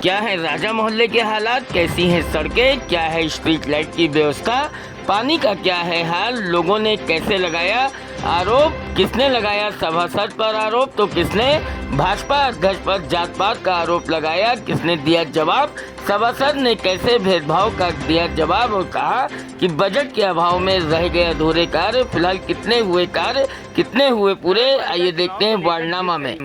क्या है राजा मोहल्ले के हालात, कैसी हैं सड़कें, क्या है स्ट्रीट लाइट की व्यवस्था, पानी का क्या है हाल, लोगों ने कैसे लगाया आरोप, किसने लगाया सभासद पर आरोप तो किसने भाजपा अध्यक्ष पर जात पात का आरोप लगाया, किसने दिया जवाब, सभासद ने कैसे भेदभाव का दिया जवाब और कहा कि बजट के अभाव में रह गए अधूरे कार्य। फिलहाल कितने हुए कार्य, कितने हुए पूरे, आइए देखते हैं वार्डनामा में।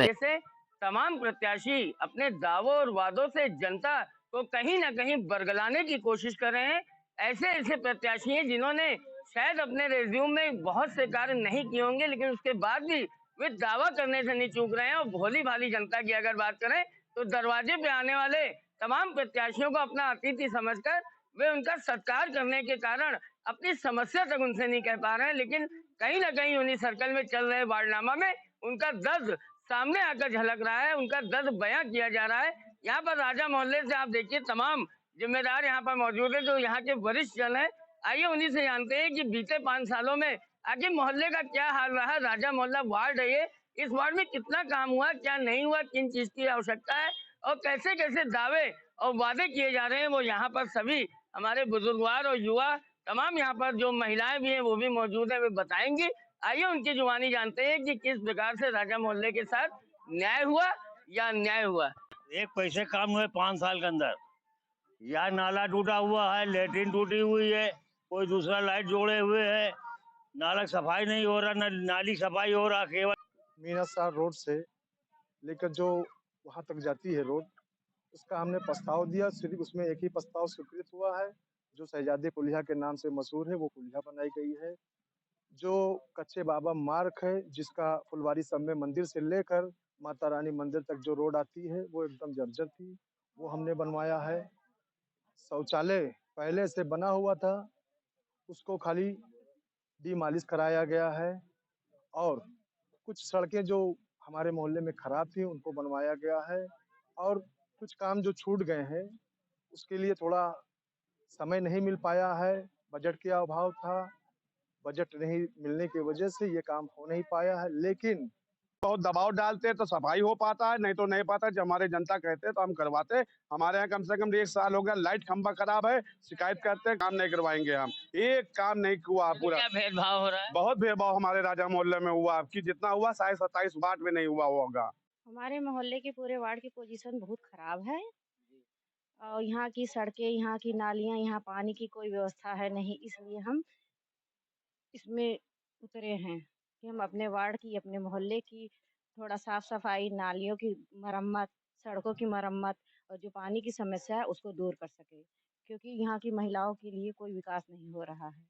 तमाम प्रत्याशी अपने दावों और वादों से जनता को कहीं ना कहीं बरगलाने की कोशिश कर रहे हैं। ऐसे ऐसे प्रत्याशी हैं जिन्होंने शायद अपने रेज्यूम में बहुत से कार्य नहीं किए होंगे, लेकिन उसके बाद भी वे दावा करने से नहीं चूक रहे हैं। और भोली भाली जनता की अगर बात करें तो दरवाजे पे आने वाले तमाम प्रत्याशियों को अपना अतिथि समझकर वे उनका सत्कार करने के कारण अपनी समस्या तक उनसे नहीं कह पा रहे हैं। लेकिन कहीं ना कहीं उन्हीं सर्कल में चल रहे वार्डनामा में उनका दर्द सामने आकर झलक रहा है, उनका दर्द बयां किया जा रहा है। यहाँ पर राजा मोहल्ले से आप देखिए तमाम जिम्मेदार यहाँ पर मौजूद है जो यहाँ के वरिष्ठ जन है। आइए उन्हीं से जानते हैं कि बीते 5 सालों में आगे मोहल्ले का क्या हाल रहा। राजा मोहल्ला वार्ड है ये, इस वार्ड में कितना काम हुआ, क्या नहीं हुआ, किन चीज की आवश्यकता है और कैसे कैसे दावे और वादे किए जा रहे हैं। वो यहाँ पर सभी हमारे बुजुर्गवार और युवा तमाम यहाँ पर जो महिलाएं भी हैं वो भी मौजूद है, वे बताएंगी। आइए उनकी जुबानी जानते हैं कि किस प्रकार से राजा मोहल्ले के साथ न्याय हुआ या अन्याय हुआ। एक पैसे काम हुए 5 साल के अंदर, या नाला टूटा हुआ है, लेटरिन टूटी हुई है, कोई दूसरा लाइट जोड़े हुए है, नाला सफाई नहीं हो रहा, नाली सफाई हो रहा। केवल मीनासार रोड से लेकर जो वहां तक जाती है रोड, उसका हमने प्रस्ताव दिया। सिर्फ उसमें एक ही प्रस्ताव स्वीकृत हुआ है, जो शहजादे कुलिया के नाम से मशहूर है, वो कुलिया बनाई गई है। जो कच्चे बाबा मार्ग है, जिसका फुलवारी सब में मंदिर से लेकर माता रानी मंदिर तक जो रोड आती है, वो एकदम जर्जर थी, वो हमने बनवाया है। शौचालय पहले से बना हुआ था, उसको खाली डिमालिश कराया गया है। और कुछ सड़कें जो हमारे मोहल्ले में खराब थी, उनको बनवाया गया है। और कुछ काम जो छूट गए हैं, उसके लिए थोड़ा समय नहीं मिल पाया है, बजट के अभाव था। बजट नहीं मिलने की वजह से ये काम हो नहीं पाया है, लेकिन बहुत दबाव डालते हैं तो सफाई हो पाता है, नहीं तो नहीं पाता। जब हमारे जनता कहते हैं तो हम करवाते हैं। हमारे यहाँ कम से कम 1 साल हो गया, लाइट खंभा खराब है, शिकायत करते हैं, काम नहीं करवाएंगे हम। एक काम नहीं हुआ पूरा। क्या भेदभाव हो रहा है? बहुत भेदभाव हमारे राजा मोहल्ले में हुआ, कि जितना हुआ शायद 27 वार्ड में नहीं हुआ होगा। हमारे मोहल्ले के पूरे वार्ड की पोजीशन बहुत खराब है और यहाँ की सड़कें, यहाँ की नालियाँ, यहाँ पानी की कोई व्यवस्था है नहीं, इसलिए हम इसमें उतरे हैं कि हम अपने वार्ड की, अपने मोहल्ले की थोड़ा साफ सफाई, नालियों की मरम्मत, सड़कों की मरम्मत और जो पानी की समस्या है उसको दूर कर सके, क्योंकि यहाँ की महिलाओं के लिए कोई विकास नहीं हो रहा है।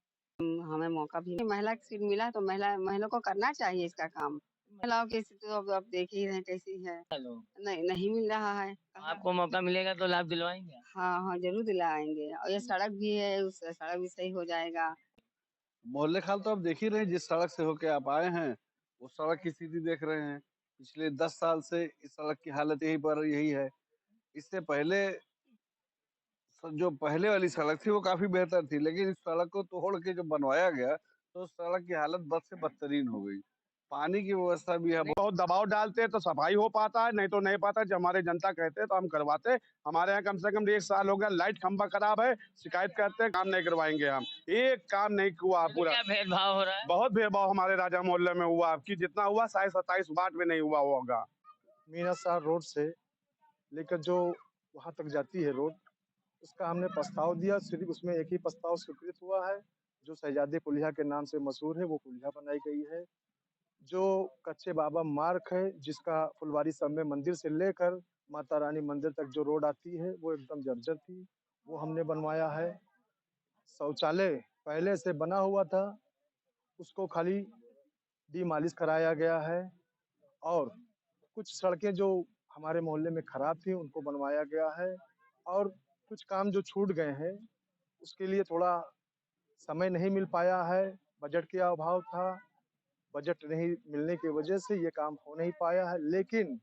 हमें मौका भी महिला की सीट मिला तो महिलाओं को करना चाहिए इसका काम। महिलाओं की स्थिति तो अब देख ही रहे हैं कैसी है। नहीं मिल रहा है। आपको मौका मिलेगा तो लाभ दिलवाएंगे? हाँ जरूर दिलाएंगे। और ये सड़क भी है, उस सड़क भी सही हो जाएगा। मोहल्ले खाल तो आप देख ही रहे हैं, जिस सड़क से होके आप आए हैं वो सड़क की स्थिति देख रहे हैं। पिछले 10 साल से इस सड़क की हालत यही है। इससे पहले जो पहले वाली सड़क थी वो काफी बेहतर थी, लेकिन इस सड़क को तोड़ के जो बनवाया गया तो उस सड़क की हालत बद से बदतरीन हो गई। पानी की व्यवस्था भी है। बहुत दबाव डालते हैं तो सफाई हो पाता है, नहीं तो नहीं पाता। जब हमारे जनता कहते हैं तो हम करवाते हैं। हमारे यहाँ कम से कम 1 साल हो गया, लाइट खंभा खराब है, शिकायत करते हैं, काम नहीं करवाएंगे हम। एक काम नहीं हुआ पूरा। क्या भेदभाव हो रहा है? बहुत भेदभाव हमारे राजा मोहल्ले में हुआ, कि जितना हुआ शायद 27 वार्ड में नहीं हुआ होगा। मीनासार रोड से लेकर जो वहां तक जाती है रोड, उसका हमने प्रस्ताव दिया। सिर्फ उसमें एक ही प्रस्ताव स्वीकृत हुआ है, जो शहजादे कुलिया के नाम से मशहूर है, वो कुलिया बनाई गई है। जो कच्चे बाबा मार्ग है, जिसका फुलवारी सब में मंदिर से लेकर माता रानी मंदिर तक जो रोड आती है, वो एकदम जर्जर थी, वो हमने बनवाया है। शौचालय पहले से बना हुआ था, उसको खाली डिमालिश कराया गया है। और कुछ सड़कें जो हमारे मोहल्ले में खराब थी, उनको बनवाया गया है। और कुछ काम जो छूट गए हैं, उसके लिए थोड़ा समय नहीं मिल पाया है, बजट के अभाव था। बजट नहीं मिलने की वजह से ये काम हो नहीं पाया है, लेकिन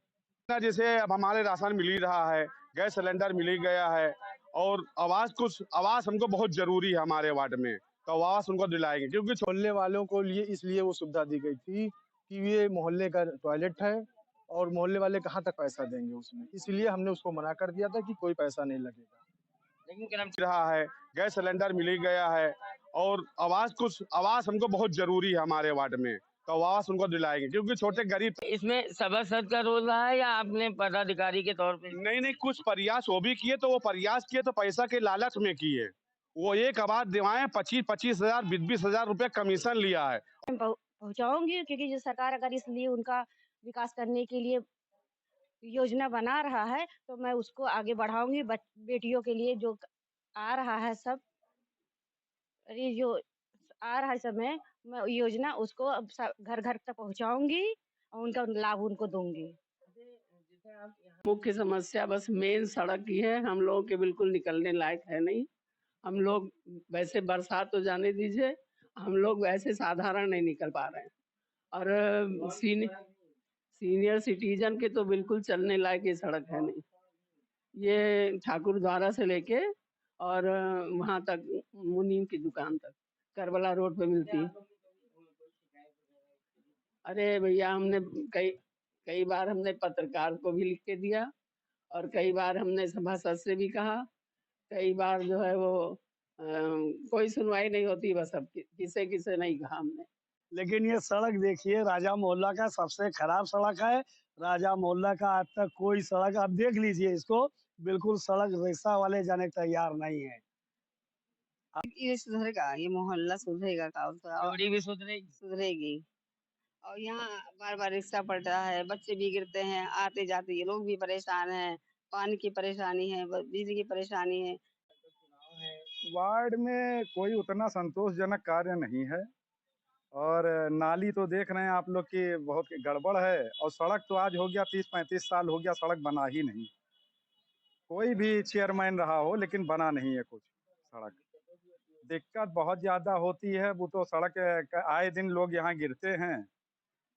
जैसे अब हमारे राशन मिल ही रहा है, गैस सिलेंडर मिल ही गया है, और आवास हमको बहुत जरूरी है हमारे वार्ड में, तो आवास उनको दिलाएंगे। क्योंकि मोहल्ले वालों को लिए इसलिए वो सुविधा दी गई थी कि ये मोहल्ले का टॉयलेट है और मोहल्ले वाले कहाँ तक पैसा देंगे उसमें, इसलिए हमने उसको मना कर दिया था कि कोई पैसा नहीं लगेगा। लेकिन क्या नाम रहा है, गैस सिलेंडर मिल ही गया है और आवास हमको बहुत जरूरी है हमारे वार्ड में, तो आवास उनको दिलाएंगे क्योंकि छोटे गरीब। इसमें सभासद का रोल रहा है या आपने पदाधिकारी के तौर पे? नहीं, कुछ प्रयास वो भी किए, तो वो प्रयास किए तो पैसा के लालच में किए। वो एक आवाज दिवाएं 25-25 हजार 20-20 हजार रुपए कमीशन लिया है। पहुंचाऊंगी क्योंकि जो सरकार अगर इसलिए उनका विकास करने के लिए योजना बना रहा है तो मैं उसको आगे बढ़ाऊंगी। बेटियों के लिए जो आ रहा है सब, अरे जो आ रहा है समय, मैं योजना उसको अब घर घर तक पहुंचाऊंगी और उनका लाभ उनको दूंगी। मुख्य समस्या बस मेन सड़क की है। हम लोगों के बिल्कुल निकलने लायक है नहीं। हम लोग वैसे बरसात तो जाने दीजिए, हम लोग वैसे साधारण नहीं निकल पा रहे हैं और सीनियर सिटीजन के तो बिल्कुल चलने लायक ये सड़क है नहीं। ये ठाकुर द्वारा से लेके और वहाँ तक मुनीम की दुकान तक करबला रोड पे मिलती है। अरे भैया हमने कई बार हमने पत्रकार को भी लिख के दिया और कई बार हमने सभासद से भी कहा। कई बार जो है वो कोई सुनवाई नहीं होती। बस अब किसे नहीं कहा हमने। लेकिन ये सड़क देखिए, राजा मोहल्ला का सबसे खराब सड़क है। राजा मोहल्ला का आज तक कोई सड़क, आप देख लीजिए इसको, बिल्कुल सड़क रेसा वाले जाने को तैयार नहीं है। ये सुधरेगा, ये मोहल्ला सुधरेगा का चौड़ी भी सुधरेगी। सुधरेगी। और यहाँ बार बार रिक्शा पड़ रहा है, बच्चे भी गिरते हैं, आते जाते ये लोग भी परेशान हैं। पानी की परेशानी है, बिजली की परेशानी है। वार्ड में कोई उतना संतोषजनक कार्य नहीं है और नाली तो देख रहे हैं आप लोग की बहुत गड़बड़ है और सड़क तो आज हो गया 30-35 साल हो गया, सड़क बना ही नहीं। कोई भी चेयरमैन रहा हो लेकिन बना नहीं है कुछ सड़क। दिक्कत बहुत ज़्यादा होती है। वो तो सड़क आए दिन लोग यहाँ गिरते हैं,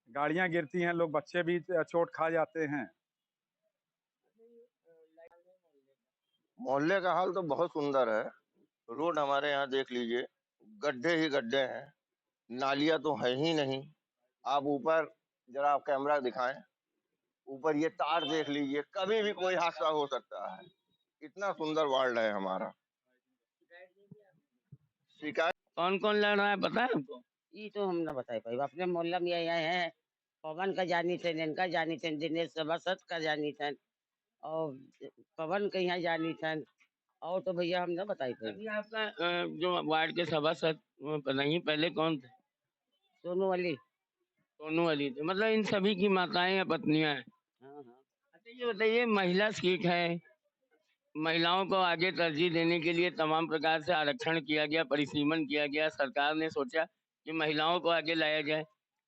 गाड़ियाँ गिरती हैं, लोग बच्चे भी चोट खा जाते हैं। मोहल्ले का हाल तो बहुत सुंदर है। रोड हमारे यहाँ देख लीजिए, गड्ढे ही गड्ढे हैं, नालियां तो है ही नहीं। आप ऊपर जरा आप कैमरा दिखाएं, ऊपर ये तार देख लीजिए, कभी भी कोई हादसा हो सकता है। इतना सुंदर वार्ड है हमारा। शिकायत कौन कौन लड़ रहा है पता है आपको? ये तो हम ना बताए भाई, अपने मोहल्ला में ये है पवन का जानी थे, इनका जानी थे, दिनेश सभासद का जानी थे और पवन के यहाँ जानी थे। और तो भैया हम ना बताई थे। अभी आपका जो वार्ड के सभासद नहीं पहले कौन थे? सोनू वाली। सोनू वाली थे, मतलब इन सभी की माताएं या पत्नियां हैं। हाँ। अच्छा ये बताइए, महिला सीट है, महिलाओं को आगे तरजीह देने के लिए तमाम प्रकार से आरक्षण किया गया, परिसीमन किया गया। सरकार ने सोचा कि महिलाओं को आगे लाया जाए,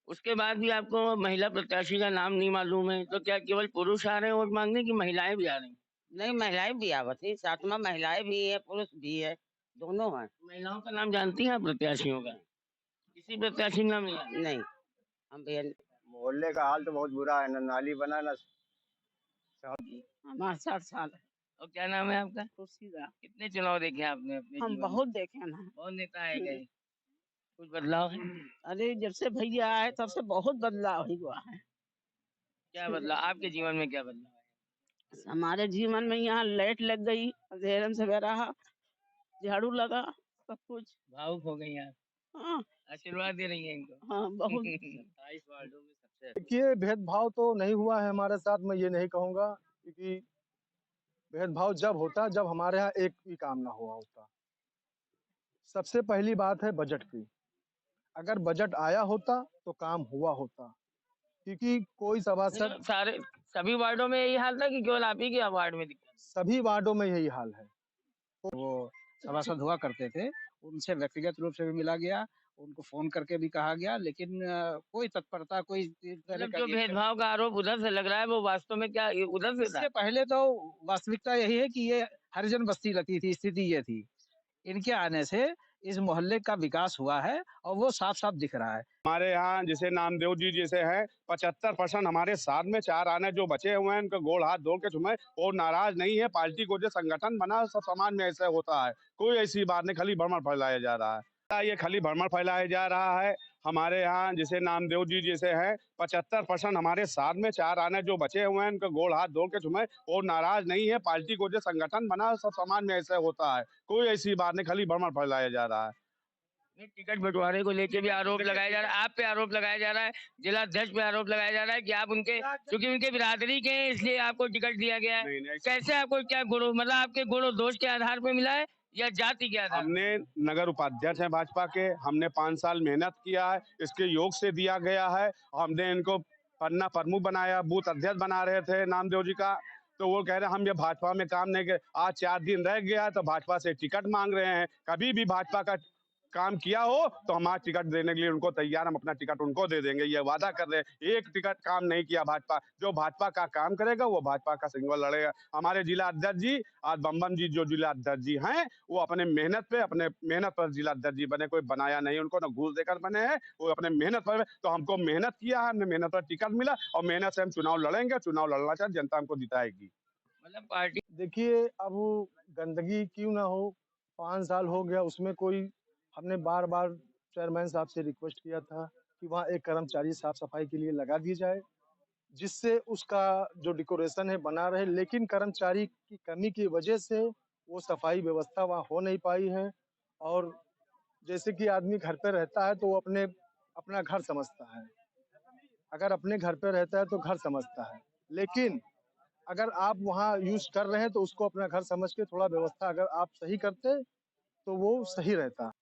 उसके बाद भी आपको महिला प्रत्याशी का नाम नहीं मालूम है। तो क्या केवल पुरुष आ रहे हैं वोट मांगने की महिलाएं भी आ रही हैं? नहीं, महिलाएं भी आवत है, साथ में महिलाएं भी है, पुरुष भी है, दोनों है। महिलाओं का नाम जानती हैं आप प्रत्याशियों का? किसी प्रत्याशी का नाम नहीं हम भैया। मोहल्ले का हाल तो बहुत बुरा है, ना नाली बना ना। हमारा 60 साल है। और क्या नाम है आपका? खुर्शीदा। कितने चुनाव देखे आपने अपने हम जीवन में? बहुत देखे ना। बहुत नेता आए गए, कुछ बदलाव है? अरे जब से भैया आए तब से बहुत बदलाव ही हुआ है। क्या बदलाव आपके जीवन में, क्या बदलाव है? हमारे जीवन में यहाँ लाइट लग गई, अंधेरे से रहा, झाड़ू लगा, सब कुछ। भावुक हो गई आप। हाँ आशीर्वाद दे रही है इनको। हाँ बहुत। 27 वार्डों में सबसे देखिए, भेदभाव तो नहीं हुआ है हमारे साथ, मैं ये नहीं कहूँगा, क्योंकि भेदभाव जब होता जब हमारे यहाँ एक भी काम ना हुआ होता। सबसे पहली बात है बजट की। अगर बजट आया होता तो काम हुआ होता, क्योंकि कोई सभासद सारे सभी वार्डों में यही हाल था कि केवल आप ही के वार्ड में दिक्कत? सभी वार्डों में यही हाल है। वो सभासद हुआ करते थे, उनसे व्यक्तिगत रूप से भी मिला गया, उनको फोन करके भी कहा गया, लेकिन कोई तत्परता, कोई मतलब जो भेदभाव का आरोप उधर से लग रहा है वो वास्तव में क्या उधर से था? इससे पहले तो वास्तविकता यही है कि ये हरिजन बस्ती लगती थी, स्थिति ये थी। इनके आने से इस मोहल्ले का विकास हुआ है और वो साफ साफ दिख रहा है। हमारे यहाँ जैसे नामदेव जी जैसे हैं, 75% हमारे साथ में 4 आने जो बचे हुए हैं, उनके गोड़ हाथ धो के छुए और नाराज नहीं है। पार्टी को जो संगठन बना सब समाज में ऐसे होता है, कोई ऐसी बात नहीं, खाली भ्रमण फैलाया जा रहा है। ये खाली भ्रमण फैलाया जा रहा है हमारे यहाँ जैसे नामदेव जी जैसे हैं 75% हमारे साथ में, 4 आने जो बचे हुए हैं उनके गोड़ हाथ धो के छुए और नाराज नहीं है। पार्टी को जो संगठन बना सब समाज में ऐसे होता है, कोई ऐसी बात नहीं, खाली भ्रमण फैलाया जा रहा है। नहीं, टिकट बंटवारे को लेके भी आरोप लगाया जा रहा है, आप पे आरोप लगाया जा रहा है, जिला अध्यक्ष पे आरोप लगाया जा रहा है कि आप उनके क्योंकि उनके बिरादरी के हैं इसलिए आपको टिकट दिया गया है। नहीं, नहीं। कैसे आपको क्या गुण मतलब आपके गुण दोष के आधार पे मिला है या जाति के आधार? हमने नगर उपाध्यक्ष हैं भाजपा के, हमने 5 साल मेहनत किया है, इसके योग से दिया गया है। हमने इनको पन्ना प्रमुख बनाया, बूथ अध्यक्ष बना रहे थे नामदेव जी का, तो वो कह रहे हम ये भाजपा में काम नहीं करे। आज 4 दिन रह गया तो भाजपा से टिकट मांग रहे हैं। कभी भी भाजपा का काम किया हो तो हम आज टिकट देने के लिए उनको तैयार, हम अपना टिकट उनको दे देंगे, ये वादा कर रहे हैं। एक टिकट काम नहीं किया भाजपा, जो भाजपा का काम करेगा वो भाजपा का सिंबल लड़ेगा। हमारे जिला अध्यक्ष जी आज बम्बम जी जो जिला अध्यक्ष जी हैं वो अपने मेहनत पर जिला अध्यक्ष जी बने, कोई बनाया नहीं उनको, ना घूस देकर बने हैं, वो अपने मेहनत पर। तो हमको मेहनत किया है, हमने मेहनत पर टिकट मिला और मेहनत से हम चुनाव लड़ेंगे, चुनाव लड़ना चाहिए, जनता हमको जिताएगी। मतलब पार्टी देखिए, अब गंदगी क्यों ना हो, 5 साल हो गया, उसमें कोई हमने बार-बार चेयरमैन साहब से रिक्वेस्ट किया था कि वहाँ एक कर्मचारी साफ-सफाई के लिए लगा दी जाए, जिससे उसका जो डेकोरेशन है बना रहे, लेकिन कर्मचारी की कमी की वजह से वो सफाई व्यवस्था वहाँ हो नहीं पाई है। और जैसे कि आदमी घर पे रहता है तो वो अपना घर समझता है। अगर अपने घर पे रहता है तो घर समझता है, लेकिन अगर आप वहाँ यूज़ कर रहे हैं तो उसको अपना घर समझ के थोड़ा व्यवस्था अगर आप सही करते, तो वो सही रहता।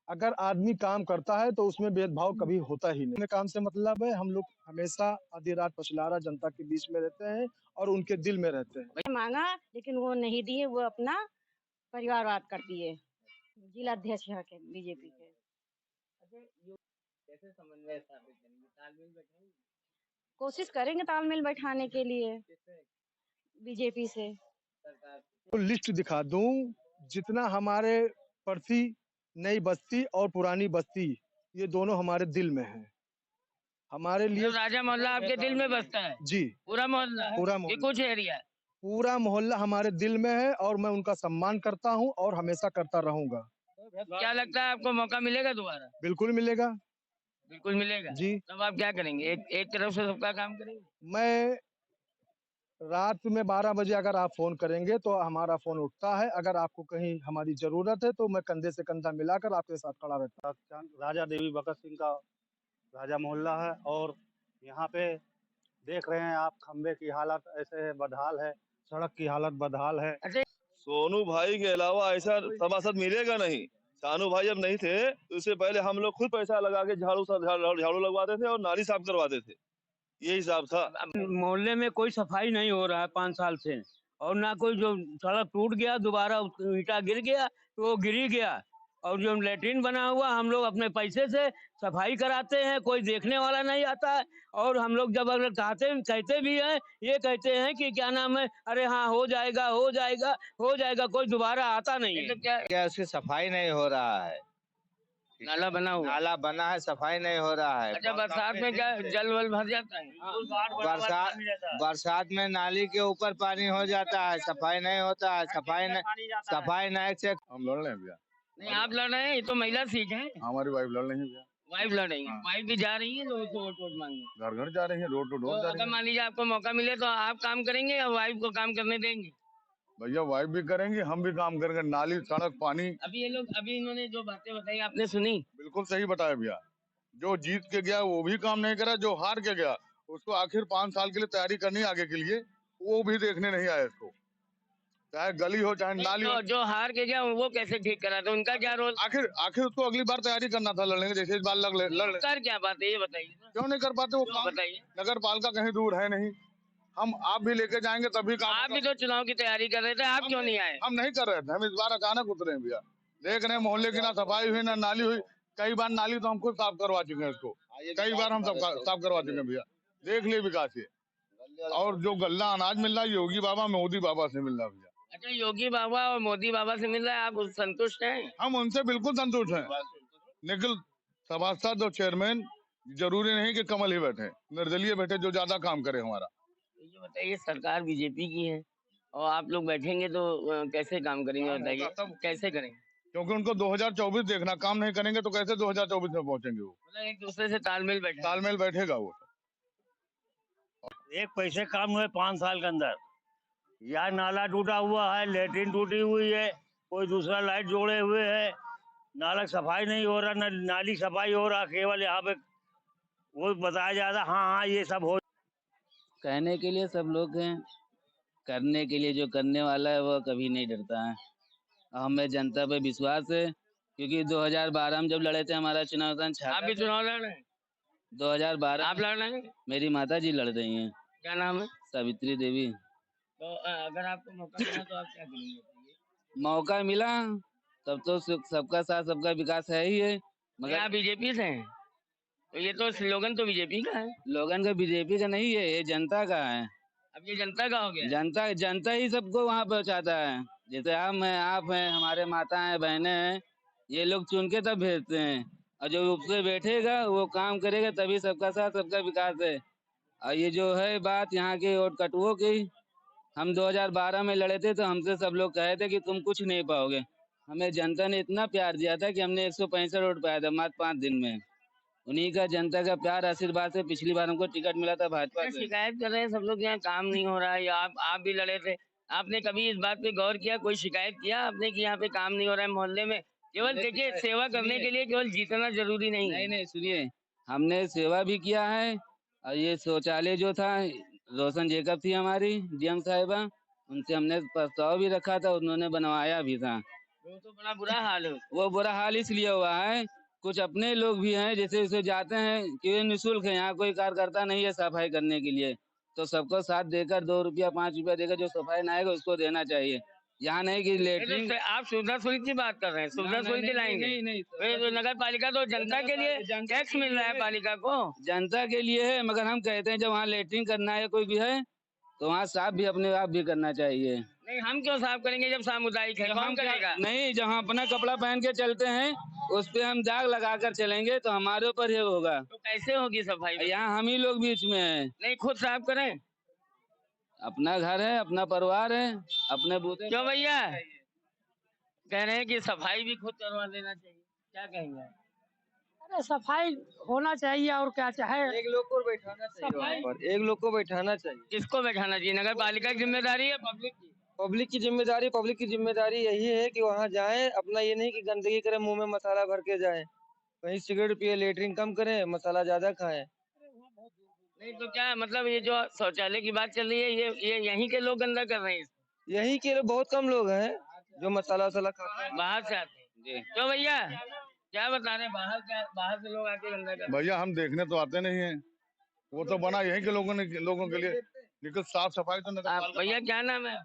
अगर आदमी काम करता है तो उसमें भेदभाव कभी होता ही नहीं। अपने काम से मतलब है, हम लोग हमेशा आधी रात पछलारा जनता के बीच में रहते हैं और उनके दिल में रहते हैं। मांगा लेकिन वो नहीं दिए, वो अपना परिवारवाद करती है। जिला अध्यक्ष यहाँ के बीजेपी के। कैसे समन्वय स्थापित करेंगे, तालमेल बैठाएंगे? कोशिश करेंगे तालमेल बैठाने के लिए बीजेपी से। सरकार तो लिस्ट दिखा दूं, जितना हमारे प्रति नई बस्ती और पुरानी बस्ती, ये दोनों हमारे दिल में है। हमारे लिए राजा मोहल्ला आपके दिल में बसता है? जी, पूरा मोहल्ला? पूरा ये मोहल्ला। कुछ एरिया है? पूरा मोहल्ला हमारे दिल में है और मैं उनका सम्मान करता हूँ और हमेशा करता रहूंगा। क्या लगता है आपको मौका मिलेगा दोबारा? बिल्कुल मिलेगा। बिल्कुल मिलेगा जी। तब आप क्या करेंगे? एक तरफ से सबका काम करेंगे? मैं रात में 12 बजे अगर आप फ़ोन करेंगे तो हमारा फ़ोन उठता है। अगर आपको कहीं हमारी ज़रूरत है तो मैं कंधे से कंधा मिलाकर आपके साथ खड़ा रहता हूँ। राजा देवी भगत सिंह का राजा मोहल्ला है और यहाँ पे देख रहे हैं आप, खंबे की हालत ऐसे है, बदहाल है, सड़क की हालत बदहाल है। सोनू भाई के अलावा ऐसा सभासद मिलेगा नहीं। शानू भाई जब नहीं थे तो इससे पहले हम लोग खुद पैसा लगा के झाड़ू लगवाते थे और नाली साफ करवाते थे, ये हिसाब था। मोहल्ले में कोई सफाई नहीं हो रहा है 5 साल से, और ना कोई, जो सड़क टूट गया दोबारा ईंटा गिर गया तो वो गिर ही गया, और जो लेटरिन बना हुआ हम लोग अपने पैसे से सफाई कराते हैं, कोई देखने वाला नहीं आता है। और हम लोग जब अगर कहते भी हैं, ये कहते हैं कि क्या नाम है, अरे हाँ हो जाएगा हो जाएगा हो जाएगा, कोई दोबारा आता नहीं है। तो क्या उसकी सफाई नहीं हो रहा है? नाला बना हुआ? नाला बना है, सफाई नहीं हो रहा है। अच्छा, बरसात में क्या जल वल भर जाता है? बरसात में नाली के ऊपर पानी हो जाता है, सफाई नहीं होता है। सफाई नहीं से हम लड़ रहे हैं भैया। नहीं, आप लड़ रहे हैं, ये तो महिला सीट है। हमारी वाइफ लड़ रही है भैया। वाइफ लड़ रही है? वाइफ भी जा रही है लोगों को वोट मांगने? घर घर जा रही है, डोर टू डोर जा रही अगर मान लीजिए आपको मौका मिले तो आप काम करेंगे या वाइफ को काम करने देंगे? भैया वाइफ भी करेंगे, हम भी काम करेंगे। नाली, सड़क, पानी। अभी इन्होंने जो बातें बताई आपने सुनी? बिल्कुल सही बताया भैया। जो जीत के गया वो भी काम नहीं करा, जो हार के गया उसको आखिर 5 साल के लिए तैयारी करनी है आगे के लिए, वो भी देखने नहीं आया इसको। चाहे गली हो चाहे नाली हो। जो हार के गया वो कैसे ठीक करा था, उनका क्या रोल? आखिर उसको अगली बार तैयारी करना था लड़ने की, जैसे इस बार लड़ कर क्या बात है ये बताइए। क्यों नहीं कर पाते वो काम? बताइए। नगर पालिका कहीं दूर है नहीं, हम आप भी लेके जाएंगे तभी काम। आप भी तो चुनाव की तैयारी कर रहे थे, आप क्यों नहीं आए? हम नहीं कर रहे थे, हम इस बार अचानक उतरे हैं भैया। देख रहे हैं मोहल्ले की ना सफाई हुई ना नाली हुई। कई बार नाली तो हम खुद साफ करवा चुके हैं इसको, कई बार हम सब साफ करवा चुके हैं भैया। देख लिए विकास ये। और जो गल्ला अनाज मिल रहा है योगी बाबा मोदी बाबा से मिल रहा है भैया। अच्छा, योगी बाबा और मोदी बाबा से मिल रहा है, आप संतुष्ट हैं? हम उनसे बिल्कुल संतुष्ट हैं, लेकिन सभासद और चेयरमैन जरूरी नहीं कि कमल ही बैठे, निर्दलीय बैठे जो ज्यादा काम करे हमारा। ये बताइए, सरकार बीजेपी की है और आप लोग बैठेंगे तो कैसे काम करेंगे बताइए, कैसे करेंगे? क्योंकि उनको 2024 देखना, काम नहीं करेंगे तो कैसे 2024 में पहुंचेंगे वो। मतलब एक दूसरे से तालमेल बैठेगा वो। एक पैसे काम हुए 5 साल के अंदर। या नाला टूटा हुआ है, लेटरिन टूटी हुई है, कोई दूसरा लाइट जोड़े हुए है, नाला सफाई नहीं हो रहा, न नाली सफाई हो रहा, केवल यहाँ पे वो बताया जा रहा हाँ ये सब हो। कहने के लिए सब लोग हैं, करने के लिए जो करने वाला है वो कभी नहीं डरता है। हमें जनता पे विश्वास है, क्योंकि 2012 में जब लड़े थे हमारा चुनाव आप भी चुनाव लड़ रहे हैं? 2012 आप लड़ रहे हैं? मेरी माता जी लड़ रही हैं। क्या नाम है? सावित्री देवी। तो अगर आपको मौका मिला तो आप क्या करेंगे? मौका मिला तब तो सबका साथ सबका विकास है ही है, मगर आप बीजेपी से हैं तो ये तो स्लोगन तो बीजेपी का है। स्लोगन का बीजेपी का नहीं है, ये जनता का है। अब ये जनता का हो गया। जनता ही सबको वहाँ पहुँचाता है। जैसे हम हैं, आप हैं, हमारे माता हैं, बहनें हैं, ये लोग चुन के तब भेजते हैं, और जो उससे बैठेगा वो काम करेगा, तभी सबका साथ सबका विकास है। और ये जो है बात यहाँ के वोट कटुओं की, हम 2012 में लड़े थे तो हमसे सब लोग कहे थे कि तुम कुछ नहीं पाओगे। हमें जनता ने इतना प्यार दिया था कि हमने 165 वोट पाया था मात्र 5 दिन में। उन्हीं का जनता का प्यार आशीर्वाद से पिछली बार हमको टिकट मिला था भाजपा से। शिकायत कर रहे हैं सब लोग यहाँ काम नहीं हो रहा है, या आप भी लड़े थे, आपने कभी इस बात पे गौर किया, कोई शिकायत किया आपने कि यहाँ पे काम नहीं हो रहा है मोहल्ले में? केवल देखिए सेवा करने के लिए केवल जीतना जरूरी नहीं है। नहीं सुनिए, हमने सेवा भी किया है। और ये शौचालय जो था, रोशन जेकब थी हमारी डीएम साहिबा, उनसे हमने प्रस्ताव भी रखा था, उन्होंने बनवाया भी था। वो तो बड़ा बुरा हाल है। वो बुरा हाल इसलिए हुआ है, कुछ अपने लोग भी हैं जैसे जाते हैं कि ये निःशुल्क है, यहाँ कोई कार्यकर्ता नहीं है सफाई करने के लिए, तो सबको साथ देकर 2 रुपया 5 रुपया देकर जो सफाई ना आएगा उसको देना चाहिए। यहाँ नहीं कि लेटरिन। आप सुविधा शुल्क की बात कर रहे हैं, सुविधा शुल्क दिलाएंगे? नहीं, नगर पालिका तो जनता के लिए टैक्स मिल रहा है पालिका को, जनता के लिए है, मगर हम कहते हैं जब वहाँ लेटरिन करना है कोई भी है तो वहाँ साफ भी अपने आप भी करना चाहिए। नहीं, हम क्यों साफ करेंगे जब सामुदायिक है? कौन करेगा? नहीं, जहाँ अपना कपड़ा पहन के चलते हैं उस पे हम दाग लगा कर चलेंगे तो हमारे ऊपर ये होगा। तो कैसे होगी सफाई? यहाँ हम ही लोग बीच में हैं। नहीं, खुद साफ करें। अपना घर है, अपना परिवार है, अपने बूते। क्यों भैया कह रहे हैं कि सफाई भी खुद करवा देना चाहिए, क्या कहेंगे? अरे सफाई होना चाहिए और क्या चाहे, एक लोग को बैठाना चाहिए वहाँ पर, एक लोग को बैठाना चाहिए। किसको बैठाना चाहिए? नगर पालिका की जिम्मेदारी है, पब्लिक की? पब्लिक की जिम्मेदारी यही है कि वहाँ जाएं, अपना ये नहीं कि गंदगी करें, मुंह में मसाला भर के जाएं, कहीं सिगरेट पिए, लेटरिन कम करें, मसाला ज्यादा खाएं। नहीं तो क्या मतलब ये जो शौचालय की बात चल रही है, ये यहीं के लोग गंदा कर रहे हैं? यहीं के बहुत कम लोग हैं जो मसाला वसाला खाते हैं, बाहर से आते हैं। तो भैया क्या बता रहे हैं, बाहर से लोग आके गंदा कर रहे हैं? भैया हम देखने तो आते नहीं है, वो तो बना यहीं के लोगों के लिए, लेकिन साफ सफाई तो नहीं। भैया क्या नाम है?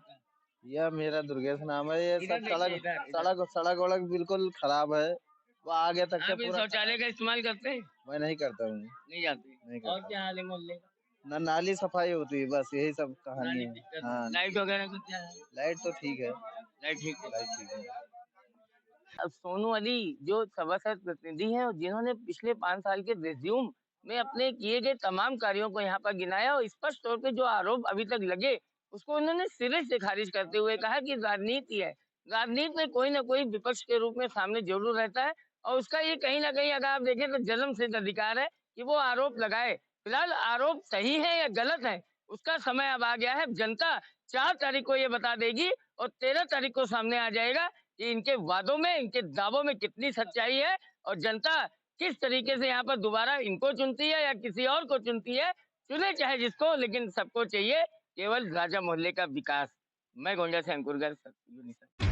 यह मेरा दुर्गेश नाम है। ये सब सड़क वड़क बिल्कुल खराब है, वो आगे तक आप इस शौचालय का इस्तेमाल करते हैं? मैं नहीं करता हूँ। नहीं जाते? और क्या हाल है मोहल्ले का? ना नाली सफाई होती है, बस यही सब कहानी है। हाँ, लाइट वगैरह का क्या है? लाइट तो ठीक है। लाइट ठीक है। अब सोनू अली जो सभासद प्रतिनिधि हैं, जिन्होंने पिछले 5 साल के रिज्यूम में अपने किए गए तमाम कार्यों को यहाँ पर गिनाया और स्पष्ट तौर पे जो आरोप अभी तक लगे उसको उन्होंने सिरे से खारिज करते हुए कहा कि राजनीति है, राजनीति में कोई ना कोई विपक्ष के रूप में सामने जरूर रहता है और उसका ये कहीं ना कहीं अगर आप देखें तो जन्म सिद्ध अधिकार है कि वो आरोप लगाए। फिलहाल आरोप सही है या गलत है उसका समय अब आ गया है। जनता 4 तारीख को ये बता देगी और 13 तारीख को सामने आ जाएगा कि इनके वादों में, इनके दावों में कितनी सच्चाई है और जनता किस तरीके से यहाँ पर दोबारा इनको चुनती है या किसी और को चुनती है। चुने चाहे जिसको, लेकिन सबको चाहिए केवल राजा मोहल्ले का विकास। मैं गोंडा से अंकुर गर्ग।